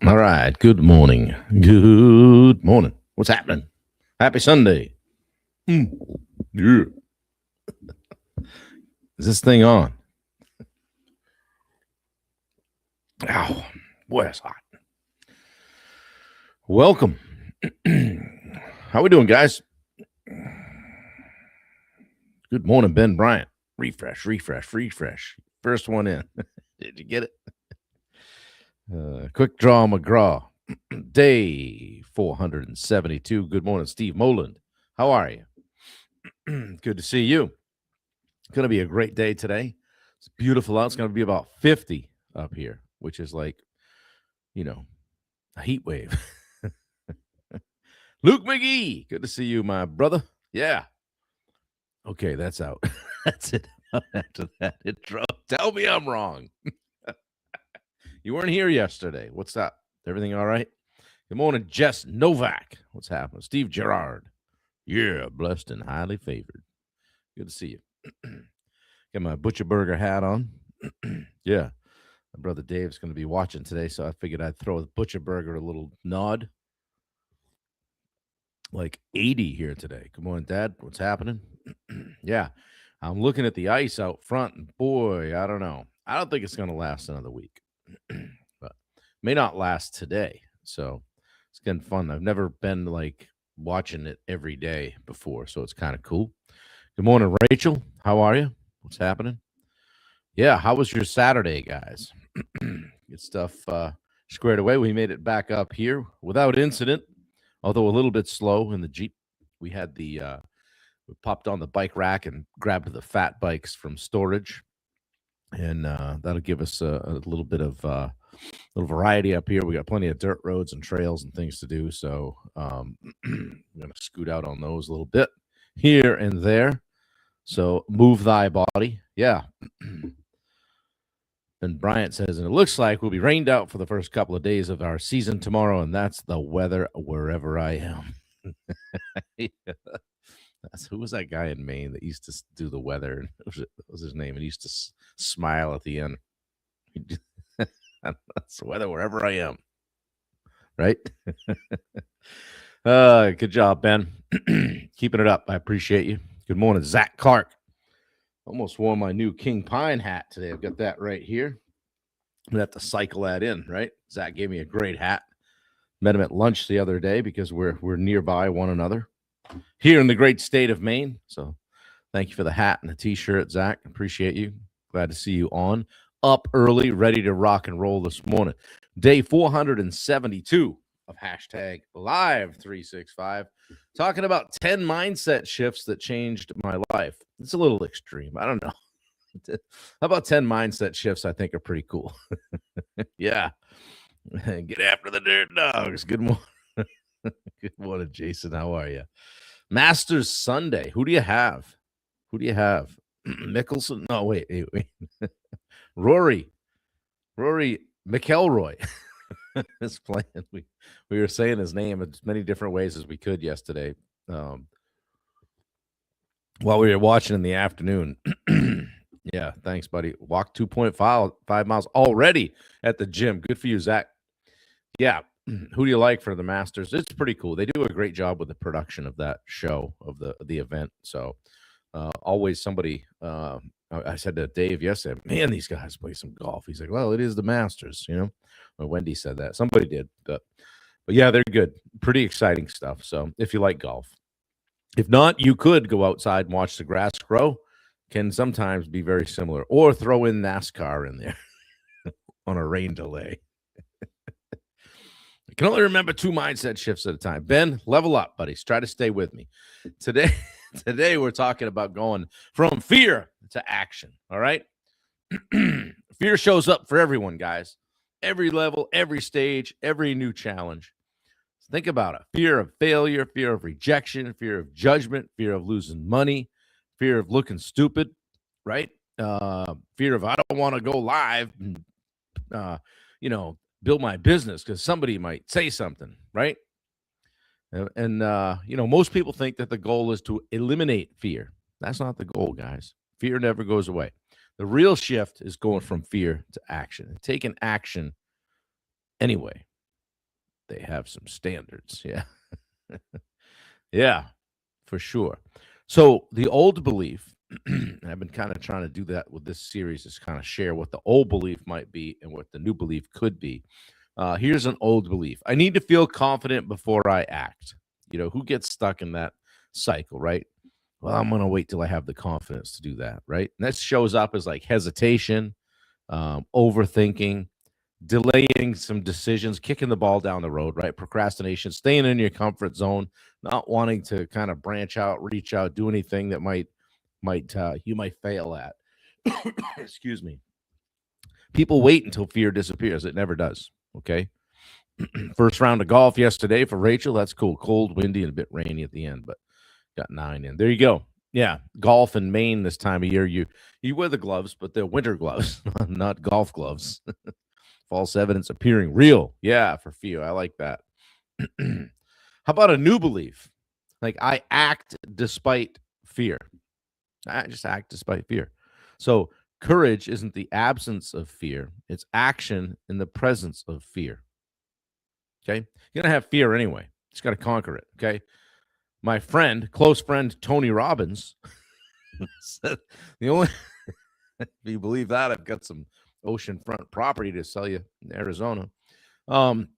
All right. Good morning. Good morning. What's happening? Happy Sunday. Yeah. Is this thing on? Ow. Boy, that's hot. Welcome. How we doing, guys? Good morning, Ben Bryant. Refresh. First one in. Did you get it? Quick draw McGraw. Day 472. Good morning, Steve Moland. How are you? Good to see you. Going to be a great day today. It's beautiful out. It's going to be about 50 up here, which is like, a heat wave. Luke McGee, good to see you, my brother. Yeah. Okay, that's out. That's it. After that intro, tell me I'm wrong. You weren't here yesterday. What's up? Everything all right? Good morning, Jess Novak. What's happening? Steve Gerard. Yeah, blessed and highly favored. Good to see you. Got my Butcher Burger hat on. Yeah. My brother Dave's going to be watching today, so I figured I'd throw the Butcher Burger a little nod. Like 80 here today. Good morning, Dad. What's happening? Yeah. I'm looking at the ice out front, and boy, I don't know. I don't think it's going to last another week. But may not last today. So it's getting fun. I've never been like watching it every day before, so it's kind of cool. Good morning, Rachel. How are you? What's happening? Yeah, how was your Saturday, guys? Good stuff squared away. We made it back up here without incident, although a little bit slow in the Jeep. We had we popped on the bike rack and grabbed the fat bikes from storage, and that'll give us a little bit of little variety up here. We got plenty of dirt roads and trails and things to do, so I'm going to scoot out on those a little bit here and there. So move thy body. Yeah. And Bryant says, and it looks like we'll be rained out for the first couple of days of our season tomorrow, and that's the weather wherever I am. Who was that guy in Maine that used to do the weather? What was his name? And he used to smile at the end. That's the weather wherever I am. Right? Good job, Ben. Keeping it up. I appreciate you. Good morning, Zach Clark. Almost wore my new King Pine hat today. I've got that right here. I'm going to have to cycle that in, right? Zach gave me a great hat. Met him at lunch the other day because we're nearby one another here in the great state of Maine. So thank you for the hat and the T-shirt, Zach. Appreciate you. Glad to see you on. Up early, ready to rock and roll this morning. Day 472 of hashtag Live 365. Talking about 10 mindset shifts that changed my life. It's a little extreme. I don't know. How about 10 mindset shifts I think are pretty cool? Yeah. Get after the dirt dogs. Good morning. Good morning, Jason. How are you? Masters Sunday. Who do you have? Mickelson? No, wait. Rory McElroy is playing. We were saying his name as many different ways as we could yesterday while we were watching in the afternoon. Yeah, thanks, buddy. Walked 2.5 miles already at the gym. Good for you, Zach. Yeah. Who do you like for the Masters? It's pretty cool. They do a great job with the production of that show, of the event. So always somebody I said to Dave yesterday, man, these guys play some golf. He's like, well, it is the Masters, Or Wendy said that. Somebody did. But yeah, they're good. Pretty exciting stuff. So if you like golf. If not, you could go outside and watch the grass grow. Can sometimes be very similar. Or throw in NASCAR in there on a rain delay. I can only remember 2 mindset shifts at a time. Ben, level up, buddies. Try to stay with me. Today we're talking about going from fear to action, all right? Fear shows up for everyone, guys. Every level, every stage, every new challenge. Think about it. Fear of failure, fear of rejection, fear of judgment, fear of losing money, fear of looking stupid, right? Fear of I don't want to go live and, build my business because somebody might say something, right? And most people think that the goal is to eliminate fear. That's not the goal, guys. Fear never goes away. The real shift is going from fear to action and taking action anyway. they have some standards. Yeah. Yeah, for sure. So the old belief, and I've been kind of trying to do that with this series, is kind of share what the old belief might be and what the new belief could be. Here's an old belief: I need to feel confident before I act. Who gets stuck in that cycle, right? Well, I'm going to wait till I have the confidence to do that, right? And that shows up as like hesitation, overthinking, delaying some decisions, kicking the ball down the road, right? Procrastination, staying in your comfort zone, not wanting to kind of branch out, reach out, do anything that might you might fail at. Excuse me. People wait until fear disappears. It never does. Okay. First round of golf yesterday for Rachel. That's cool. Cold, windy, and a bit rainy at the end, but got 9 in. There you go. Yeah, golf in Maine this time of year. You wear the gloves, but they're winter gloves, not golf gloves. False evidence appearing real. Yeah, for fear. I like that. How about a new belief? Like I act despite fear. I just act despite fear. So courage isn't the absence of fear, it's action in the presence of fear. Okay. You're going to have fear anyway. You just got to conquer it. Okay. My friend, close friend, Tony Robbins, said the only, if you believe that, I've got some oceanfront property to sell you in Arizona. The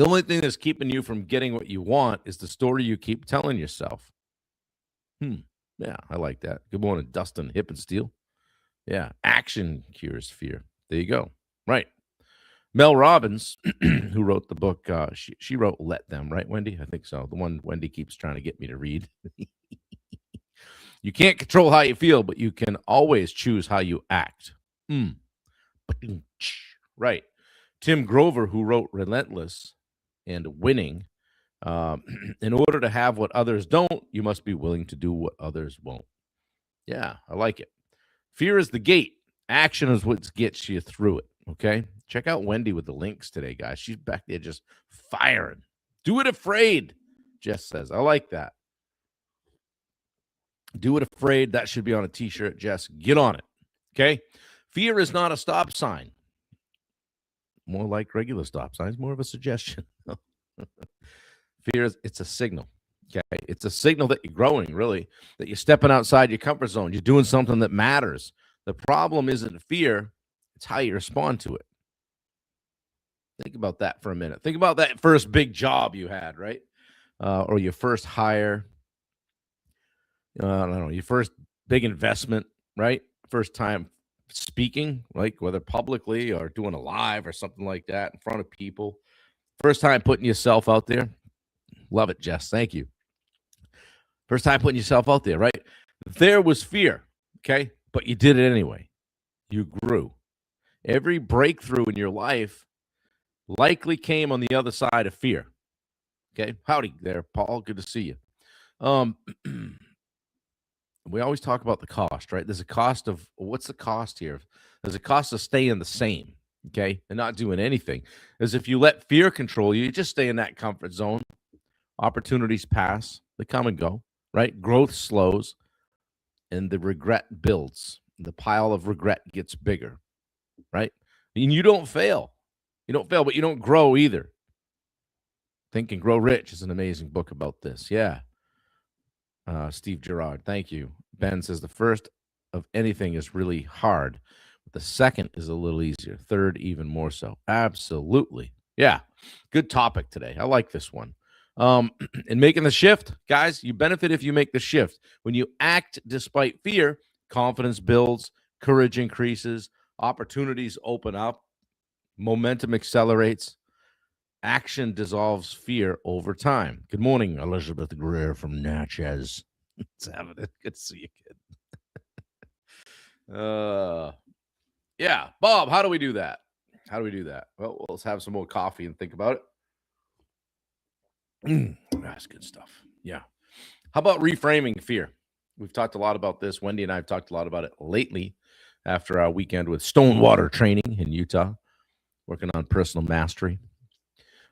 only thing that's keeping you from getting what you want is the story you keep telling yourself. Yeah, I like that. Good morning, Dustin Hippensteel. Yeah, action cures fear. There you go. Right. Mel Robbins, who wrote the book, she wrote Let Them, right, Wendy? I think so. The one Wendy keeps trying to get me to read. You can't control how you feel, but you can always choose how you act. Right. Tim Grover, who wrote Relentless and Winning, in order to have what others don't, you must be willing to do what others won't. Yeah, I like it. Fear is the gate. Action is what gets you through it. Okay. Check out Wendy with the links today, guys. She's back there just firing. Do it afraid, Jess says. I like that. Do it afraid. That should be on a t-shirt, Jess. Get on it. Okay. Fear is not a stop sign. More like regular stop signs, more of a suggestion. Fear is it's a signal. Okay. It's a signal that you're growing, really, that you're stepping outside your comfort zone. You're doing something that matters. The problem isn't fear, it's how you respond to it. Think about that for a minute. Think about that first big job you had, right? Or your first hire. I don't know, your first big investment, right? First time speaking, like whether publicly or doing a live or something like that in front of people. First time putting yourself out there. Love it, Jess. Thank you. First time putting yourself out there, right? There was fear, okay? But you did it anyway. You grew. Every breakthrough in your life likely came on the other side of fear. Okay. Howdy there, Paul. Good to see you. We always talk about the cost, right? There's a cost of what's the cost here? There's a cost of staying the same, okay, and not doing anything. As if you let fear control you, you just stay in that comfort zone. Opportunities pass, they come and go, right? Growth slows, and the regret builds. The pile of regret gets bigger, right? And you don't fail. You don't fail, but you don't grow either. Think and Grow Rich is an amazing book about this. Yeah. Steve Gerard, thank you. Ben says the first of anything is really hard. But the second is a little easier. Third, even more so. Absolutely. Yeah. Good topic today. I like this one. And making the shift, guys, you benefit if you make the shift. When you act despite fear, confidence builds, courage increases, opportunities open up, momentum accelerates, action dissolves fear over time. Good morning, Elizabeth Greer from Natchez. It's having it. Good to see you, kid. Yeah, Bob, how do we do that? How do we do that? Well, let's have some more coffee and think about it. That's good stuff. Yeah. How about reframing fear? We've talked a lot about this. Wendy and I have talked a lot about it lately after our weekend with Stonewater training in Utah, working on personal mastery.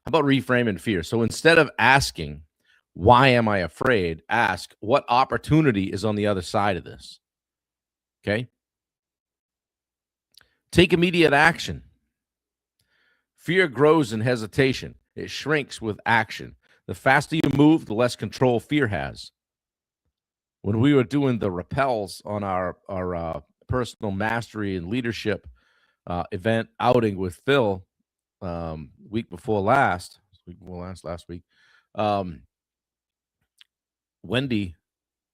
How about reframing fear? So instead of asking, why am I afraid? Ask, what opportunity is on the other side of this? Okay. Take immediate action. Fear grows in hesitation. It shrinks with action. The faster you move, the less control fear has. When we were doing the rappels on our personal mastery and leadership event outing with Phil, last week, um, Wendy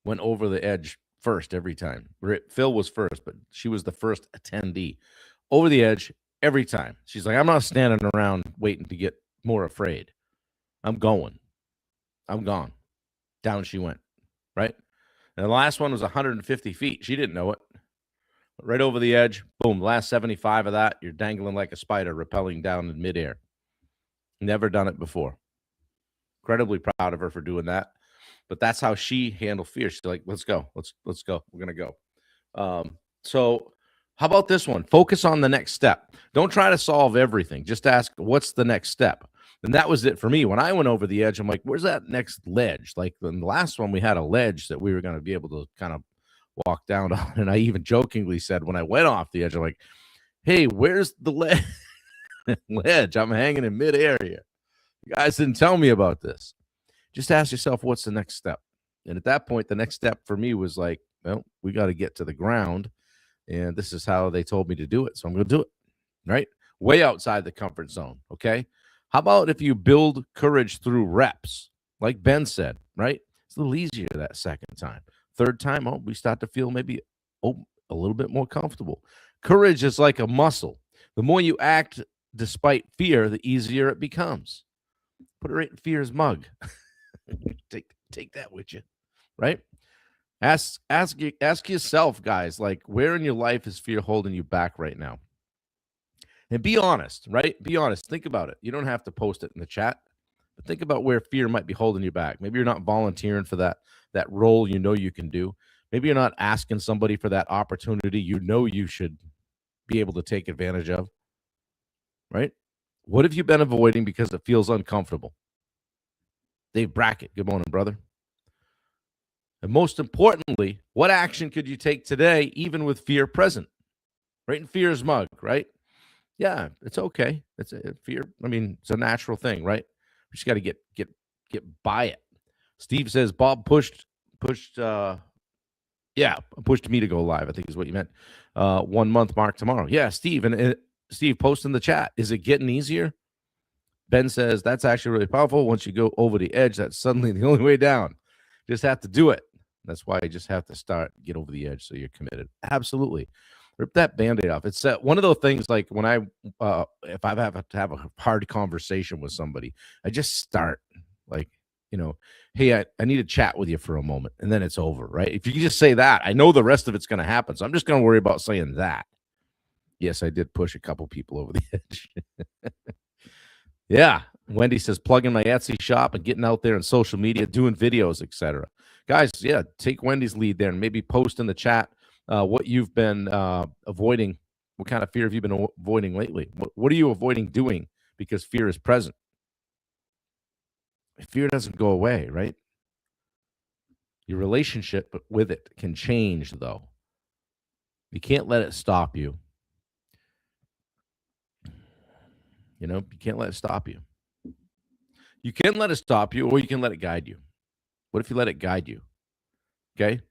went over the edge first every time. Phil was first, but she was the first attendee over the edge every time. She's like, I'm not standing around waiting to get more afraid. I'm going. I'm gone. Down she went, right? And the last one was 150 feet. She didn't know it. Right over the edge, boom, last 75 of that, you're dangling like a spider, rappelling down in midair. Never done it before. Incredibly proud of her for doing that. But that's how she handled fear. She's like, let's go. Let's go. We're going to go. So how about this one? Focus on the next step. Don't try to solve everything. Just ask, what's the next step? And that was it for me. When I went over the edge, I'm like, where's that next ledge? Like in the last one, we had a ledge that we were going to be able to kind of walk down on. And I even jokingly said, when I went off the edge, I'm like, hey, where's the ledge? I'm hanging in midair here. You guys didn't tell me about this. Just ask yourself, what's the next step? And at that point, the next step for me was like, well, we got to get to the ground. And this is how they told me to do it. So I'm going to do it, right? Way outside the comfort zone, okay? How about if you build courage through reps? Like Ben said, right? It's a little easier that second time. Third time, we start to feel maybe a little bit more comfortable. Courage is like a muscle. The more you act despite fear, the easier it becomes. Put it right in fear's mug. Take that with you, right? Ask yourself, guys, like, where in your life is fear holding you back right now? And be honest, right? Be honest. Think about it. You don't have to post it in the chat, but think about where fear might be holding you back. Maybe you're not volunteering for that role you know you can do. Maybe you're not asking somebody for that opportunity you know you should be able to take advantage of, right? What have you been avoiding because it feels uncomfortable? Dave Brackett, good morning, brother. And most importantly, what action could you take today, even with fear present? Right in fear's mug, right? Yeah, it's okay. It's a fear. I mean, it's a natural thing, right? We just got to get by it. Steve says Bob pushed me to go live, I think is what you meant. 1 month mark tomorrow. Yeah, Steve, and Steve, post in the chat. Is it getting easier? Ben says that's actually really powerful. Once you go over the edge, that's suddenly the only way down. Just have to do it. That's why you just have to get over the edge so you're committed. Absolutely. Rip that Band-Aid off. It's one of those things, like when if I have to have a hard conversation with somebody, I just start like, hey, I need to chat with you for a moment, and then it's over, right? If you just say that, I know the rest of it's going to happen, so I'm just going to worry about saying that. Yes, I did push a couple people over the edge. Yeah. Wendy says, plugging my Etsy shop and getting out there on social media, doing videos, etc. Guys, yeah, take Wendy's lead there and maybe post in the chat what you've been avoiding. What kind of fear have you been avoiding lately? What are you avoiding doing because fear is present? Fear doesn't go away, right? Your relationship with it can change, though. You can't let it stop you. You can't let it stop you. You can let it stop you, or you can let it guide you. What if you let it guide you? Okay?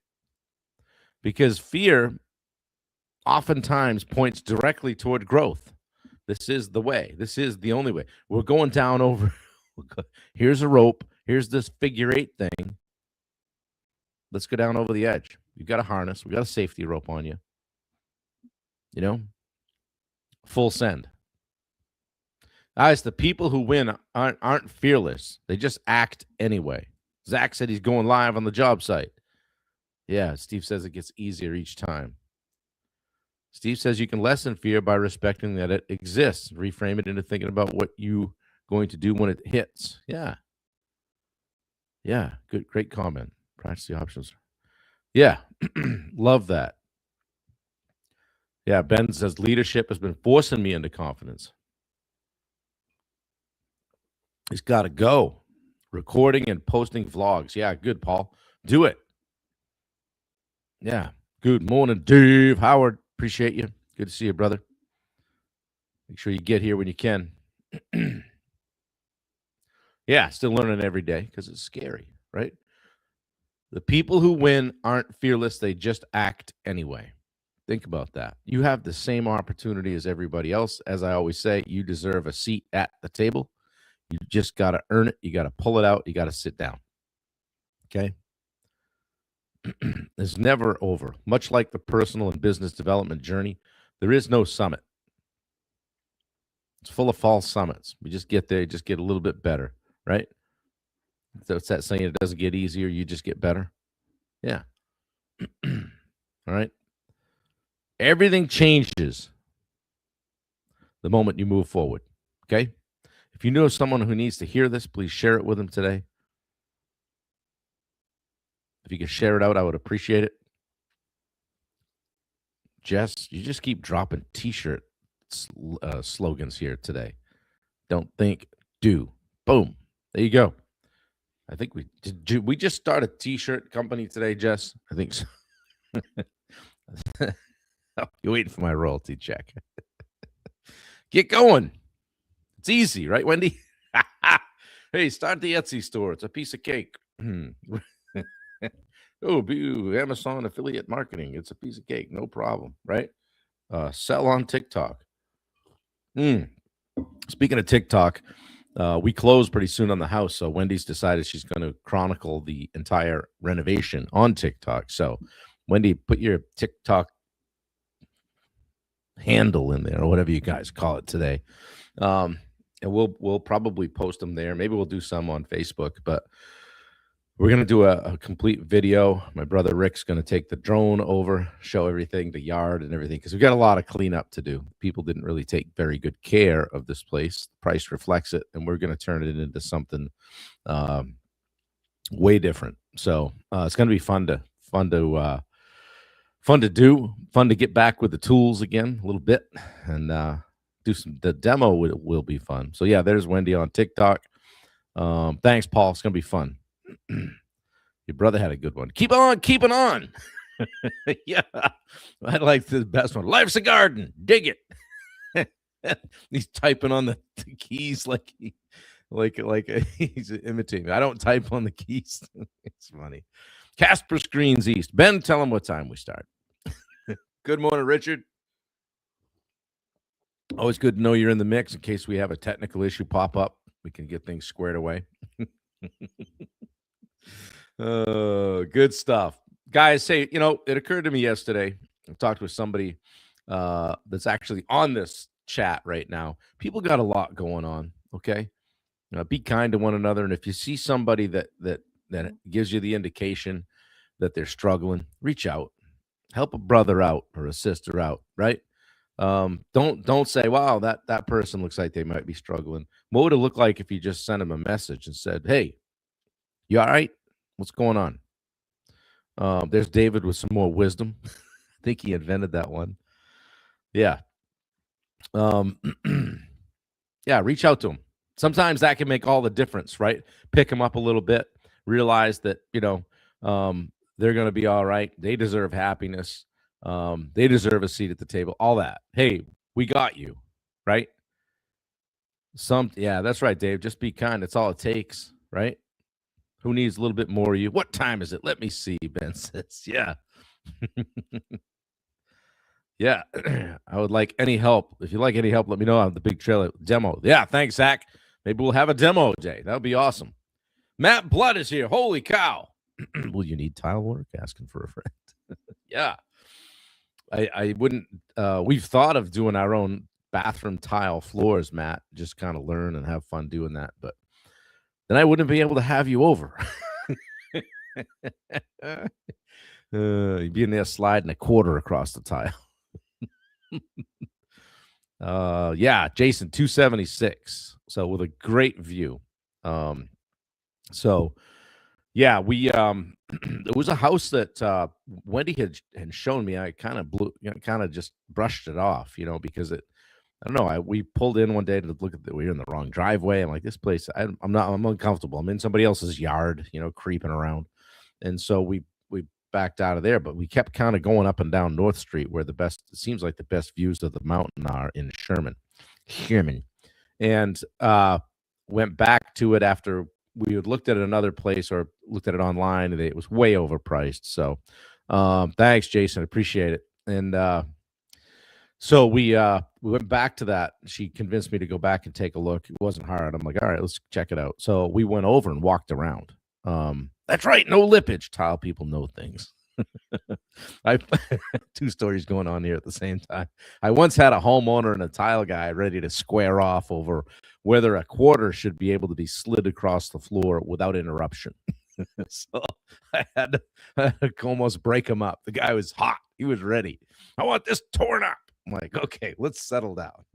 Because fear oftentimes points directly toward growth. This is the way. This is the only way. We're going down over. Here's a rope. Here's this figure 8 thing. Let's go down over the edge. You've got a harness. We got a safety rope on you. Full send. Guys, the people who win aren't fearless. They just act anyway. Zach said he's going live on the job site. Yeah, Steve says it gets easier each time. Steve says you can lessen fear by respecting that it exists. Reframe it into thinking about what you're going to do when it hits. Yeah. Yeah, good, great comment. Practice the options. Yeah, love that. Yeah, Ben says leadership has been forcing me into confidence. He's got to go. Recording and posting vlogs. Yeah, good, Paul. Do it. Yeah. Good morning, Dave Howard. Appreciate you. Good to see you, brother. Make sure you get here when you can. Yeah, still learning every day because it's scary, right? The people who win aren't fearless, they just act anyway. Think about that. You have the same opportunity as everybody else. As I always say, you deserve a seat at the table. You just got to earn it. You got to pull it out. You got to sit down. Okay. It's never over. Much like the personal and business development journey, there is no summit. It's full of false summits. We just get there, just get a little bit better, right? So it's that saying, it doesn't get easier, you just get better. Yeah. All right. Everything changes the moment you move forward. Okay. If you know someone who needs to hear this, please share it with them today. If you could share it out, I would appreciate it. Jess, you just keep dropping t-shirt slogans here today. Don't think, do. Boom. There you go. I think we just start a t-shirt company today, Jess. I think so. You're waiting for my royalty check. Get going. It's easy, right, Wendy? Hey, start the Etsy store. It's a piece of cake. Oh, Amazon affiliate marketing. It's a piece of cake. No problem, right? Sell on TikTok. Speaking of TikTok, we close pretty soon on the house. So Wendy's decided she's going to chronicle the entire renovation on TikTok. So Wendy, put your TikTok handle in there or whatever you guys call it today. And we'll probably post them there. Maybe we'll do some on Facebook, but we're going to do a complete video. My brother Rick's going to take the drone over, show everything, the yard and everything, because we've got a lot of cleanup to do. People didn't really take very good care of this place. The price reflects it, and we're going to turn it into something way different. So it's going to be fun to do, fun to get back with the tools again a little bit, and do the demo will be fun. So yeah, there's Wendy on TikTok. Thanks, Paul. It's going to be fun. Your brother had a good one. Keep on keeping on. Yeah, I like the best one. Life's a garden. Dig it. He's typing on the keys like he's imitating me. I don't type on the keys. It's funny. Casper Screens East. Ben, tell him what time we start. Good morning, Richard. Always good to know you're in the mix in case we have a technical issue pop up. We can get things squared away. Good stuff. Guys, say, it occurred to me yesterday. I talked with somebody that's actually on this chat right now. People got a lot going on, okay? Be kind to one another. And if you see somebody that gives you the indication that they're struggling, reach out. Help a brother out or a sister out, right? Don't say, wow, that person looks like they might be struggling. What would it look like if you just sent them a message and said, hey, you all right? What's going on? There's David with some more wisdom. I think he invented that one. Yeah. Yeah, reach out to them. Sometimes that can make all the difference, right? Pick them up a little bit. Realize that, they're going to be all right. They deserve happiness. They deserve a seat at the table. All that. Hey, we got you, right? Yeah, that's right, Dave. Just be kind. That's all it takes, right? Who needs a little bit more of you? What time is it? Let me see, Ben says. Yeah. Yeah. I would like any help. If you like any help, let me know. I have the big trailer demo. Yeah, thanks, Zach. Maybe we'll have a demo day. That would be awesome. Matt Blood is here. Holy cow. Will you need tile work? Asking for a friend. Yeah. I wouldn't. We've thought of doing our own bathroom tile floors, Matt. Just kind of learn and have fun doing that. But then I wouldn't be able to have you over. You'd be in there sliding a quarter across the tile. Yeah, Jason, 276. So with a great view. So yeah, we it was a house that Wendy had shown me. I kind of just brushed it off, because I don't know. We pulled in one day to look at we were in the wrong driveway. I'm like, this place, I'm uncomfortable. I'm in somebody else's yard, creeping around. And so we backed out of there, but we kept kind of going up and down North Street where it seems like the best views of the mountain are in Sherman. And went back to it after we had looked at another place or looked at it online, and it was way overpriced. So, thanks, Jason. Appreciate it. And so we went back to that. She convinced me to go back and take a look. It wasn't hard. I'm like, all right, let's check it out. So we went over and walked around. That's right, no lippage. Tile people know things. I two stories going on here at the same time. I once had a homeowner and a tile guy ready to square off over whether a quarter should be able to be slid across the floor without interruption. So I had to almost break him up. The guy was hot. He was ready. I want this torn up. I'm like, okay, let's settle down.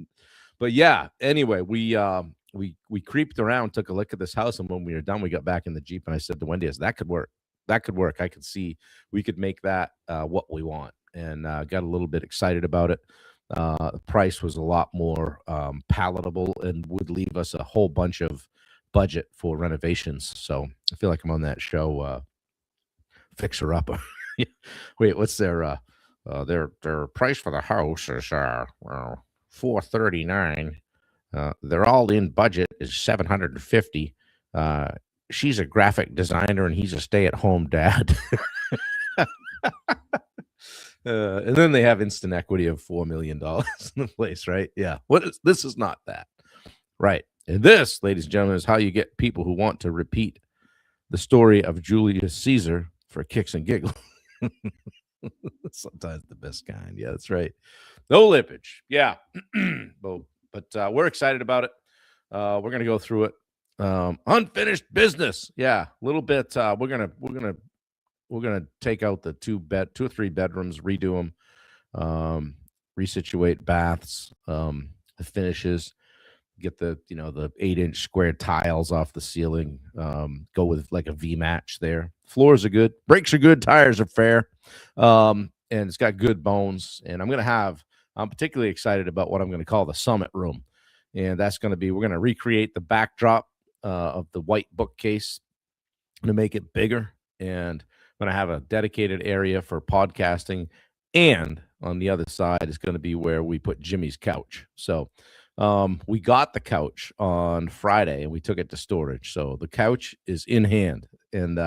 But yeah, anyway, we creeped around, took a look at this house, and when we were done, we got back in the Jeep, and I said to Wendy, that could work. That could work. I could see we could make that what we want, and got a little bit excited about it. The price was a lot more palatable and would leave us a whole bunch of budget for renovations. So I feel like I'm on that show, Fixer Upper. Wait, what's their price for the house is $439. They're all in budget is $750. She's a graphic designer and he's a stay-at-home dad. And then they have instant equity of $4 million in the place, right? Yeah. This is not that. Right. And this, ladies and gentlemen, is how you get people who want to repeat the story of Julius Caesar for kicks and giggles. Sometimes the best kind. Yeah, that's right. No lippage. Yeah. But we're excited about it. We're going to go through it. Unfinished business. Yeah, a little bit. We're gonna take out the two or three bedrooms, redo them, resituate baths, the finishes, get the 8-inch square tiles off the ceiling, go with like a V match there. Floors are good, brakes are good, tires are fair, and it's got good bones. And I'm particularly excited about what I'm going to call the summit room, and that's going to be, we're going to recreate the backdrop of the white bookcase to make it bigger, and I'm going to have a dedicated area for podcasting, and on the other side is going to be where we put Jimmy's couch. So we got the couch on Friday and we took it to storage. So the couch is in hand, and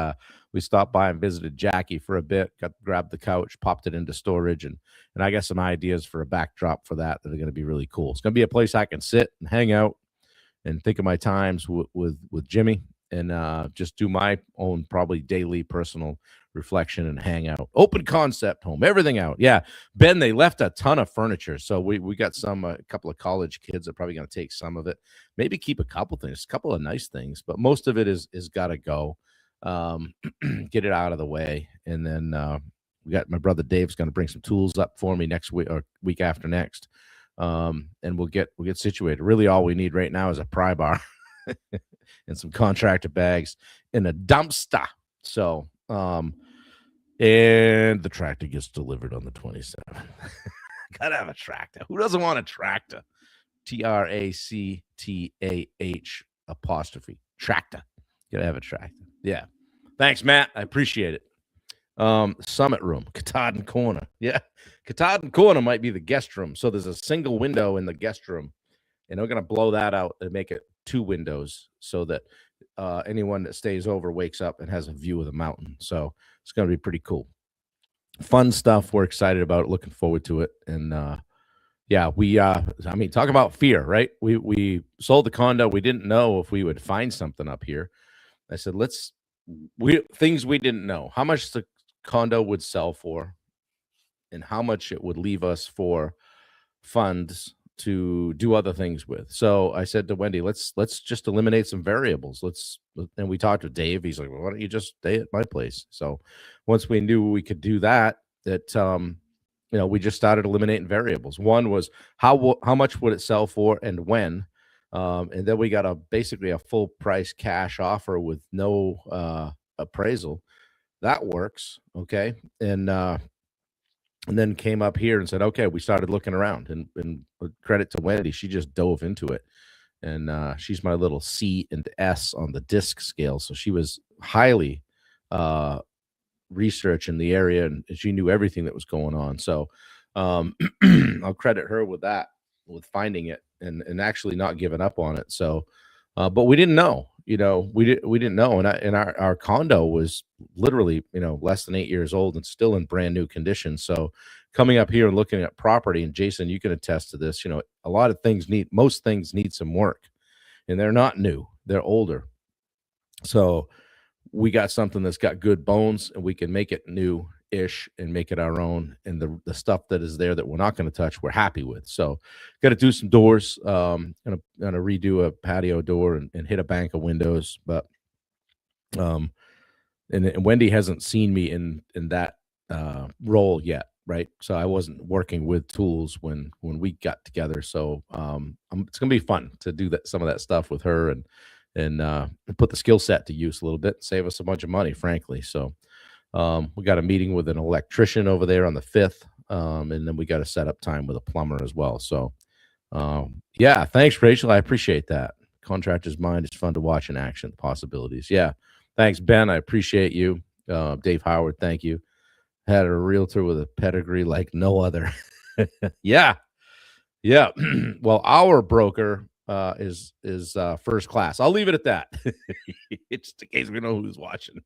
we stopped by and visited Jackie for a bit, grabbed the couch, popped it into storage, and I got some ideas for a backdrop for that are going to be really cool. It's going to be a place I can sit and hang out and think of my times with Jimmy, and just do my own probably daily personal reflection and hang out. Open concept home, everything out. Yeah, Ben, they left a ton of furniture, so we got a couple of college kids are probably going to take some of it, maybe keep a couple things, a couple of nice things, but most of it is got to go. Get it out of the way, and then we got my brother Dave's going to bring some tools up for me next week or week after next. And we'll get situated. Really, all we need right now is a pry bar and some contractor bags and a dumpster. So, and the tractor gets delivered on the 27th. Gotta have a tractor. Who doesn't want a tractor? TRACTAH apostrophe tractor. Gotta have a tractor. Yeah. Thanks, Matt. I appreciate it. Summit room, Katahdin Corner. Yeah, Katahdin Corner might be the guest room. So there's a single window in the guest room, and we're going to blow that out and make it 2 windows so that anyone that stays over wakes up and has a view of the mountain. So it's going to be pretty cool. Fun stuff. We're excited about it, looking forward to it. And yeah, talk about fear, right? We sold the condo. We didn't know if we would find something up here. I said, things we didn't know. How much the condo would sell for, and how much it would leave us for funds to do other things with. So I said to Wendy, let's just eliminate some variables. And we talked to Dave. He's like, well, why don't you just stay at my place? So once we knew we could do that, we just started eliminating variables. One was how much would it sell for and when. And then we got basically a full price cash offer with no appraisal. That works. Okay. And then came up here and said, okay, we started looking around, and credit to Wendy. She just dove into it. And she's my little C and S on the disc scale. So she was highly researching the area, and she knew everything that was going on. So I'll credit her with that, with finding it and actually not giving up on it. So But we didn't know, we didn't know, and our condo was literally, less than 8 years old and still in brand new condition. So coming up here and looking at property, and Jason, you can attest to this, a lot of things most things need some work, and they're not new, they're older. So we got something that's got good bones, and we can make it new ish and make it our own. And the stuff that is there that we're not going to touch, we're happy with. So got to do some doors, gonna redo a patio door and hit a bank of windows. But um and Wendy hasn't seen me in that role yet, right? So I wasn't working with tools when we got together. So it's gonna be fun to do that some of that stuff with her, and put the skill set to use a little bit, save us a bunch of money, frankly. So we got a meeting with an electrician over there on the 5th, and then we got a set up time with a plumber as well. So yeah, thanks, Rachel. I appreciate that. Contractor's mind is fun to watch in action. Possibilities. Yeah. Thanks, Ben. I appreciate you. Dave Howard, thank you. Had a realtor with a pedigree like no other. Yeah. Yeah. Well, our broker is first class. I'll leave it at that. It's just in case we know who's watching.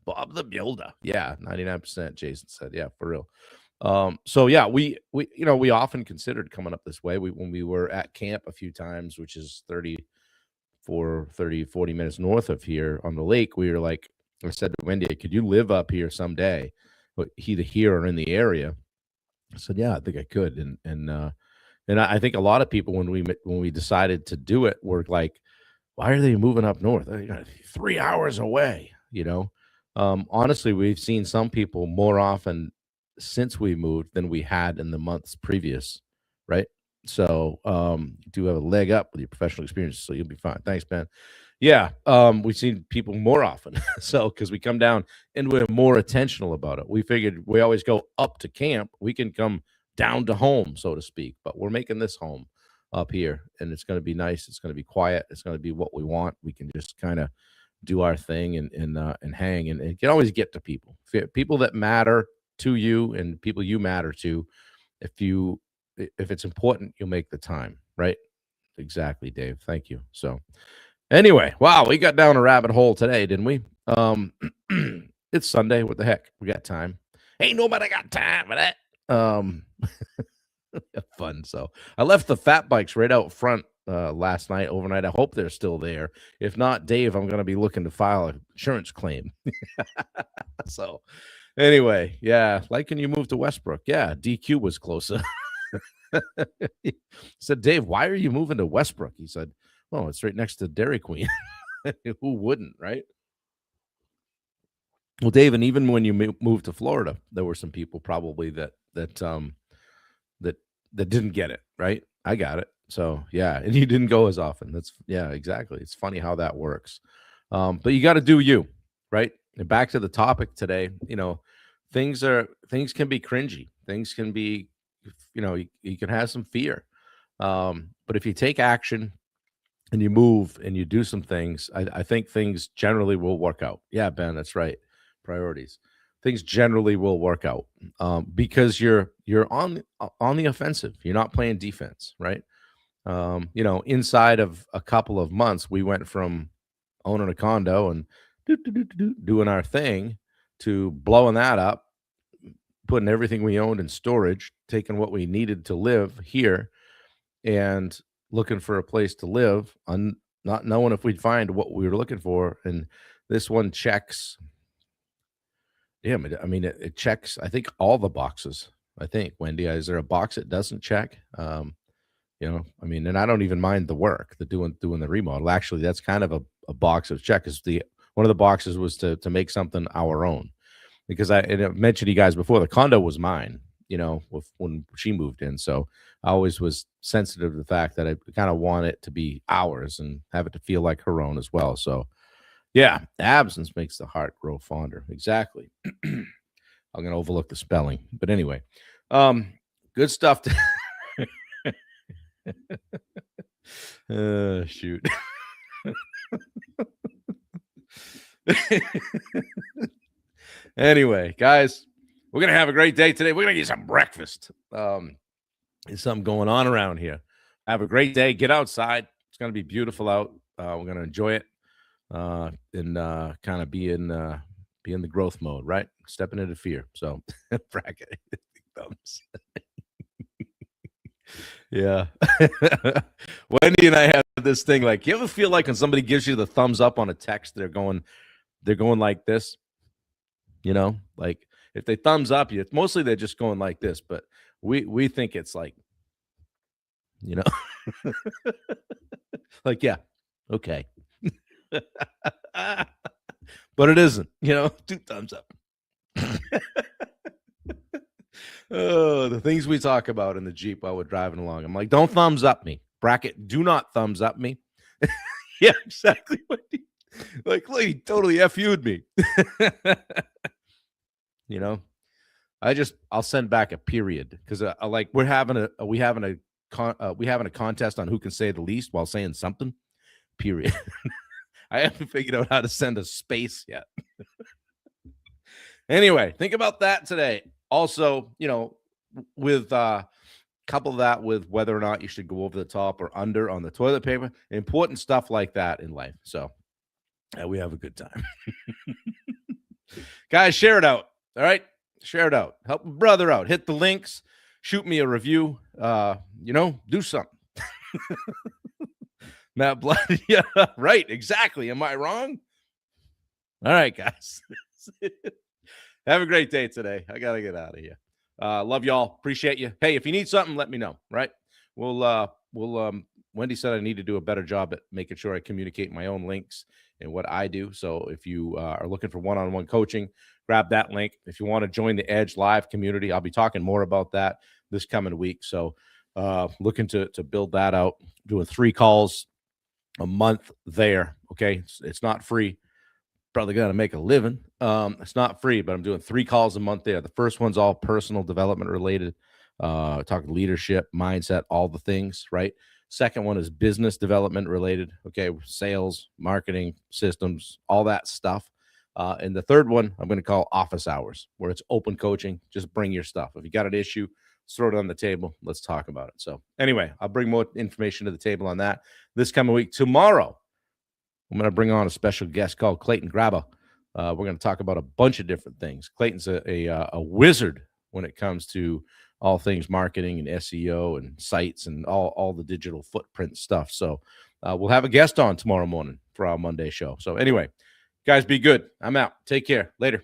Bob the Builder. Yeah, 99%, Jason said. Yeah, for real. So yeah, we often considered coming up this way. When we were at camp a few times, which is 40 minutes north of here on the lake, we were like, I said to Wendy, could you live up here someday? But either here or in the area. I said, yeah, I think I could. And I think a lot of people when we decided to do it were like, why are they moving up north? They're 3 hours away, honestly, we've seen some people more often since we moved than we had in the months previous, right? So you do have a leg up with your professional experience, so you'll be fine. Thanks, Ben. Yeah, we've seen people more often. So because we come down and we're more attentional about it. We figured we always go up to camp. We can come down to home, so to speak. But we're making this home up here, and it's going to be nice. It's going to be quiet. It's going to be what we want. We can just kind of do our thing and hang, and you can always get to people. People that matter to you and people you matter to. If it's important, you'll make the time, right? Exactly, Dave. Thank you. So anyway, wow, we got down a rabbit hole today, didn't we? It's Sunday. What the heck? We got time. Ain't nobody got time for that. Fun. So I left the fat bikes right out front last night, overnight. I hope they're still there. If not, Dave, I'm going to be looking to file an insurance claim. So anyway, yeah, like, can you move to Westbrook? Yeah, DQ was closer. He said, Dave, why are you moving to Westbrook? He said, well, it's right next to Dairy Queen. Who wouldn't, right? Well, Dave, and even when you moved to Florida, there were some people probably that that didn't get it, right? I got it. So yeah, and you didn't go as often. That's yeah, exactly. It's funny how that works. But you got to do you, right? And back to the topic today, things can be cringy. Things can be, you can have some fear. But if you take action and you move and you do some things, I think things generally will work out. Yeah, Ben, that's right. Priorities. Things generally will work out because you're on the offensive. You're not playing defense, right? Inside of a couple of months, we went from owning a condo and doing our thing to blowing that up, putting everything we owned in storage, taking what we needed to live here, and looking for a place to live, not knowing if we'd find what we were looking for. And this one checks. Yeah, I mean, it checks, I think, all the boxes. I think, Wendy, is there a box it doesn't check? I mean, and I don't even mind the work, doing the remodel. Actually, that's kind of a box of check. Is the one of the boxes was to make something our own, because I mentioned to you guys before, the condo was mine, when she moved in. So I always was sensitive to the fact that I kind of want it to be ours and have it to feel like her own as well. So yeah, absence makes the heart grow fonder. Exactly. I'm gonna overlook the spelling, but anyway, good stuff. Shoot. Anyway, guys, we're gonna have a great day today. We're gonna get some breakfast. There's something going on around here. Have a great day. Get outside. It's gonna be beautiful out. We're going to enjoy it and kind of be in the growth mode, right? Stepping into fear. So bracket thumbs. Yeah. Wendy and I have this thing like, you ever feel like when somebody gives you the thumbs up on a text, they're going like this, like if they thumbs up you, mostly they're just going like this, but we think it's like, you know, like, yeah, okay. But it isn't, two thumbs up. Oh, the things we talk about in the Jeep while we're driving along. I'm like, don't thumbs up me. Bracket, do not thumbs up me. Yeah, exactly. Like, look, he totally FU'd me. I'll send back a period because like we having a contest on who can say the least while saying something. Period. I haven't figured out how to send a space yet. Anyway, think about that today. Also, with couple that with whether or not you should go over the top or under on the toilet paper, important stuff like that in life. So we have a good time. Guys, share it out. All right. Share it out. Help a brother out. Hit the links. Shoot me a review. Do something. Matt Blood. Yeah, right. Exactly. Am I wrong? All right, guys. Have a great day today. I got to get out of here. Love y'all. Appreciate you. Hey, if you need something, let me know. Right. Wendy said I need to do a better job at making sure I communicate my own links and what I do. So if you are looking for one-on-one coaching, grab that link. If you want to join the Edge Live community, I'll be talking more about that this coming week. So looking to build that out, doing 3 calls a month there. Okay. It's not free. Probably got to make a living. It's not free, but I'm doing 3 calls a month there. The first one's all personal development related, talking leadership, mindset, all the things, right? Second one is business development related. Okay. Sales, marketing, systems, all that stuff. And the third one I'm going to call office hours, where it's open coaching. Just bring your stuff. If you got an issue, throw it on the table. Let's talk about it. So anyway, I'll bring more information to the table on that this coming week. Tomorrow, I'm going to bring on a special guest called Clayton Graba. We're going to talk about a bunch of different things. Clayton's a wizard when it comes to all things marketing and SEO and sites and all the digital footprint stuff. So we'll have a guest on tomorrow morning for our Monday show. So anyway, guys, be good. I'm out. Take care. Later.